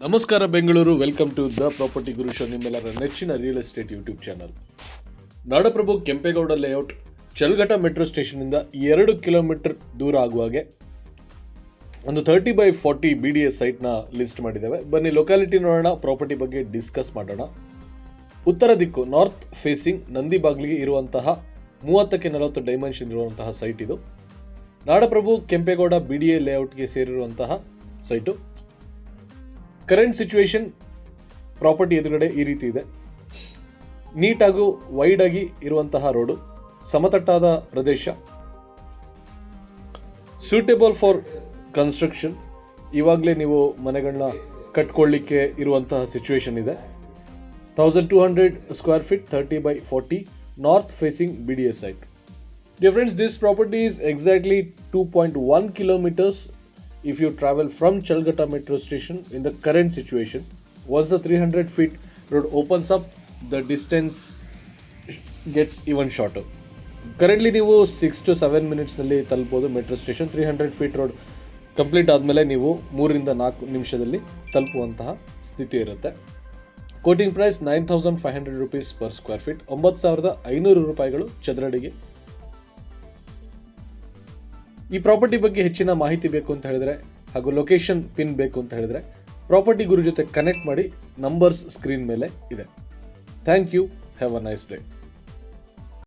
ನಮಸ್ಕಾರ Bengaluru, welcome to the property guru show, ನಿಮ್ಮೆಲ್ಲರ ನೆಚ್ಚಿನ real estate YouTube channel. Nadaprabhu Kempegowda layout Challaghatta metro ಸ್ಟೇಷನ್ನಿಂದ 2 ಕಿಲೋಮೀಟರ್ ದೂರ ಆಗುವಾಗೆ ಒಂದು 30x40 BDS ಸೈಟ್ನ ಲಿಸ್ಟ್ ಮಾಡಿದ್ದೇವೆ. ಬನ್ನಿ ಲೊಕ್ಯಾಲಿಟಿ ನೋಡೋಣ, ಪ್ರಾಪರ್ಟಿ ಬಗ್ಗೆ ಡಿಸ್ಕಸ್ ಮಾಡೋಣ. ಉತ್ತರ ದಿಕ್ಕು ನಾರ್ತ್ ಫೇಸಿಂಗ್ ನಂದಿ ಬಾಗಿಲಿಗೆ ಇರುವಂತಹ 30x40 ಡೈಮೆನ್ಷನ್ ಇರುವಂತಹ ಸೈಟ್ ಇದು. ನಾಡಪ್ರಭು ಕೆಂಪೇಗೌಡ BDA ಲೇಔಟ್ಗೆ ಸೇರಿರುವಂತಹ ಸೈಟು. ಕರೆಂಟ್ ಸಿಚುವೇಶನ್ ಪ್ರಾಪರ್ಟಿ ಎದುರುಗಡೆ ಈ ರೀತಿ ಇದೆ. ನೀಟಾಗೂ ವೈಡ್ ಆಗಿ ಇರುವಂತಹ ರೋಡು, ಸಮತಟ್ಟಾದ ಪ್ರದೇಶ, ಸೂಟೇಬಲ್ ಫಾರ್ ಕನ್ಸ್ಟ್ರಕ್ಷನ್. ಇವಾಗಲೇ ನೀವು ಮನೆಗಳನ್ನ ಕಟ್ಕೊಳ್ಳಿಕ್ಕೆ ಇರುವಂತಹ ಸಿಚುವೇಶನ್ ಇದೆ. 1200 square feet 30x40 north facing BDS site. Dear friends, this property is exactly 2.1 kilometers if you travel from Chalgata metro station in the current situation. Once the 300 feet road opens up, the distance gets even shorter. Currently ನೀವು 6 to 7 ಮಿನಿಟ್ಸ್ನಲ್ಲಿ ತಲುಪೋದು metro station. 300 feet road complete ಆದಮೇಲೆ ನೀವು 3-4 ನಿಮಿಷದಲ್ಲಿ ತಲುಪುವಂತಹ ಸ್ಥಿತಿ ಇರುತ್ತೆ. Quoting price 9,500 rupees per square feet, 9,500 ರೂಪಾಯಿಗಳು ಚದರಡಿಗೆ. ಈ ಪ್ರಾಪರ್ಟಿ ಬಗ್ಗೆ ಹೆಚ್ಚಿನ ಮಾಹಿತಿ ಬೇಕು ಅಂತ ಹೇಳಿದ್ರೆ ಹಾಗೂ ಲೊಕೇಶನ್ ಪಿನ್ ಬೇಕು ಅಂತ ಹೇಳಿದ್ರೆ ಪ್ರಾಪರ್ಟಿ ಗುರು ಜೊತೆ ಕನೆಕ್ಟ್ ಮಾಡಿ. ನಂಬರ್ಸ್ ಸ್ಕ್ರೀನ್ ಮೇಲೆ ಇದೆ. Thank you. Have a nice day.